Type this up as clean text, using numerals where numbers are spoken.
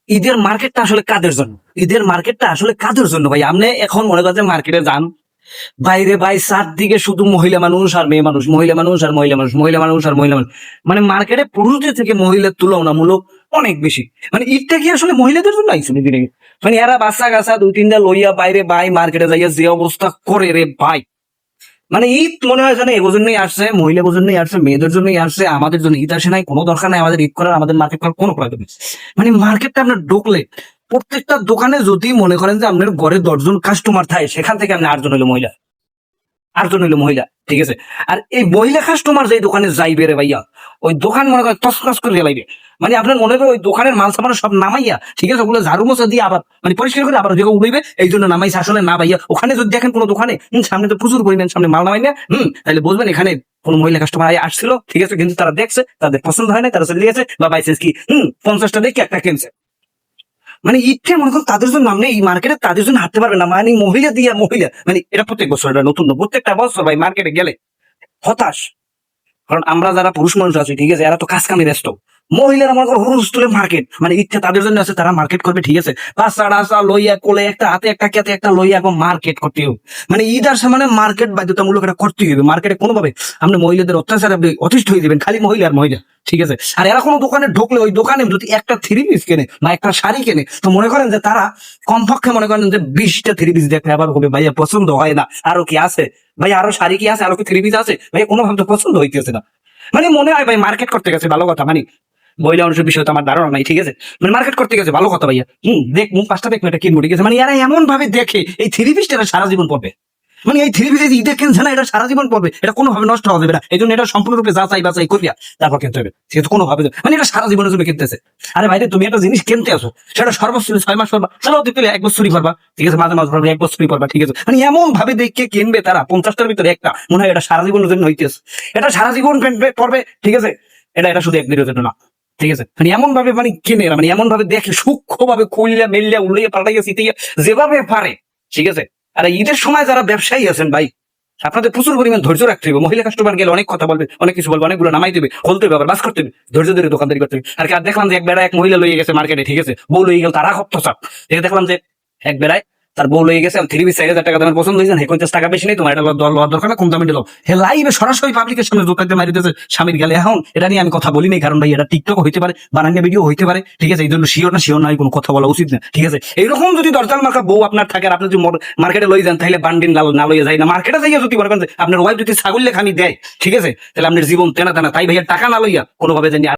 ঈদের মার্কেটটা আসলে কাদের জন্য? ঈদের মার্কেটটা আসলে কাদের জন্য ভাই? আপনি এখন মনে করেন মার্কেটে যান, বাইরে ভাই চারদিকে শুধু মহিলা মানুষ আর মেয়ে মানুষ, মহিলা মানুষ আর মহিলা মানুষ, মহিলা মানুষ আর মহিলা মানুষ। মানে মার্কেটে পুরুষদের থেকে মহিলার তুলনামূলক অনেক বেশি। মানে ঈদটা কি আসলে মহিলাদের জন্য আইসুনি দিনে? মানে এরা বাচ্চা কাচ্চা দুই তিনটা লইয়া বাইরে ভাই মার্কেটে যাইয়া যে অবস্থা করে রে ভাই, মানে ঈদ মনে হয় যেন এগো জন্যই আসছে, মহিলাদের জন্যই আসছে, মেয়েদের জন্যই আসছে, আমাদের জন্য ঈদ আসে নাই। কোনো দরকার নাই আমাদের ঈদ করার, আমাদের মার্কেট করার কোনো প্রয়োজন নেই। মানে মার্কেটটা আপনার ঢুকলে প্রত্যেকটা দোকানে যদি মনে করেন যে আপনার ঘরে 10 জন কাস্টমার থাকে, সেখান থেকে আপনি 8 জন হলো মহিলা, 8 জন হলো মহিলা, ঠিক আছে। আর এই মহিলা কাস্টমার যে দোকানে যাইবে রে ভাইয়া, ওই দোকান মনে করেন তসনস করে গেলাইবে। মানে আপনার মনে করেন ওই দোকানের মাল সামান সব নামাইয়া, ঠিক আছে, ওগুলো ঝাড়ু মোছা দিয়ে আবার মানে পরিষ্কার করে আবার ওদিকে উড়াইবে। এই জন্য নামাইছে, আসলে না ভাইয়া। ওখানে যদি দেখেন কোনো দোকানে সামনে তো প্রচুর পরিমাণ সামনে মাল নামাই না, তাহলে বুঝবেন এখানে কোন মহিলা কাস্টমার আসছিল, ঠিক আছে, কিন্তু তারা দেখছে, তাদের পছন্দ হয় না, তারা চলে গেছে, বা বাইসেন্স কি 50টা দেখে একটা কিনছে। মানে ঈদটা মনে করুন তাদের জন্য, আপনি এই মার্কেটে তাদের জন্য হাঁটতে পারবেন না। মানে মহিলা দিয়া মহিলা, মানে এটা প্রত্যেক বছর, এটা নতুন না, প্রত্যেকটা বছর ভাই মার্কেটে গেলে হতাশ। কারণ আমরা যারা পুরুষ মানুষ আছি, ঠিক আছে, এরা তো কাজ কামে ব্যস্ত। মহিলারা মনে করো হুরুস তুলে মার্কেট, মানে ইচ্ছা তাদের জন্য আছে, তারা মার্কেট করবে, ঠিক আছে, বাচ্চা টাচ্চা লইয়া কোলে একটা হাতে একটা কেতে একটা লইয়া এখন মার্কেট করতে হবে। মানে ঈদ আসে মানে মার্কেট বাধ্যতামূলক এটা করতেই হবে। মার্কেটে কোনোভাবে আপনি মহিলাদের অত্যাচার আপনি অতিষ্ঠ হয়ে যাবেন, খালি মহিলা আর মহিলা, ঠিক আছে। আর এরা কোনো দোকানে ঢুকলে ওই দোকানে যদি একটা 3 পিস কেনে বা একটা শাড়ি কেনে, তো মনে করেন যে তারা কমপক্ষে মনে করেন যে 20টা 3 পিস দেখলে আবার হবে ভাইয়া পছন্দ হয় না, আরো কি আছে ভাই, আরো শাড়ি কি আছে, আরো কি 3 পিস আছে ভাই, কোনোভাবে তো পছন্দ হইতেছে না। মানে মনে হয় ভাই মার্কেট করতে গেছে, ভালো কথা। মানে মহিলা মানুষের বিষয়ে তো আমার ধারণা নাই, ঠিক আছে, মানে মার্কেট করতে গেছে, ভালো কথা ভাইয়া। দেখ মুখ 5টা দেখবো এটা কিনবো, ঠিক আছে। মানে এরা এমন ভাবে দেখে এই 3 পিসটা সারা জীবন পড়বে। মানে এই 3 পিস ঈদের কিনছে না, এটা সারা জীবন পড়বে, এটা কোনোভাবে নষ্ট হওয়া যাবে না। এই জন্য এটা সম্পূর্ণরূপে যাচাই বাছাই করিয়া তারপর কিনতে হবে, সেটা কোনোভাবে মানে এটা সারা জীবনের জন্য কিনতেছে। আরে ভাই তুমি একটা জিনিস কিনতে আসো, সেটা সর্বোচ্চ 6 মাস পড়বা, চলো দিতে 1 বছরই পড়বা, ঠিক আছে, মাঝে মাঝে পড়বা, 1 বছরই পড়বা, ঠিক আছে। মানে এমন ভাবে দেখে কিনবে তারা, 50টার ভিতরে একটা মনে হয় এটা সারা জীবনের জন্য হইতেছে, এটা সারা জীবন পড়বে, ঠিক আছে। এটা শুধু একদিনের জন্য না, ঠিক আছে। মানে এমন ভাবে মানে কিনে, মানে এমন ভাবে দেখে, সূক্ষ্ম ভাবে খুলিয়া মেলিয়া উড়িয়া পাল্টাইয়া চিতিয়া যেভাবে পারে, ঠিক আছে। আর ঈদের সময় যারা ব্যবসায়ী আছেন ভাই, আপনাদের প্রচুর পরিমাণ ধৈর্য রাখতে হবে। মহিলা কাস্টমার গেলে অনেক কথা বলবে, অনেক কিছু বলবে, অনেকগুলো নামাই দেবে, খুলতে হবে, আবার বাস করতে হবে, ধৈর্য ধরে দোকানদারি করতে হবে। আর দেখলাম যে এক বেড়ায় এক মহিলা লইয়ে গেছে মার্কেটে, ঠিক আছে, বউ লইয়ে গেল, তারা হপ্ত চাপ। দেখলাম যে এক বেড়ায় তার বউ লইয়ে গেছে, 3 পিস 4,000 টাকা দামের পছন্দ হয়েছে, 50 টাকা বেশি নেই, তোমার এটা লওয়ার দরকার না, কম দামে দিল। হে লাইভে সরাসরি পাবলিকের সামনে দোকানতে মারি দিতেছে স্বামীর গেলে। এখন এটা নিয়ে আমি কথা বলি নাই, কারণ ভাই এটা টিকটক হইতে পারে, বানাঙ্গা ভিডিও হইতে পারে, ঠিক আছে। এই জন্য শিওর না কোনো কথা বলা উচিত না, ঠিক আছে। এইরকম যদি দরজাল মার্কা বউ আপনার থাকে, আর আপনি যদি মার্কেটে লই যান, তাহলে বান্ডিন না লইয়া যায় না। মার্কেটে যাইয়া যদি মনে করেন যে আপনার ওয়াইফ যদি ছাগল লেখানি দেয়, ঠিক আছে, তাহলে আপনার জীবন তেনা তেনা। তাই ভাইয়া টাকা না লইয়া কোনোভাবে জানি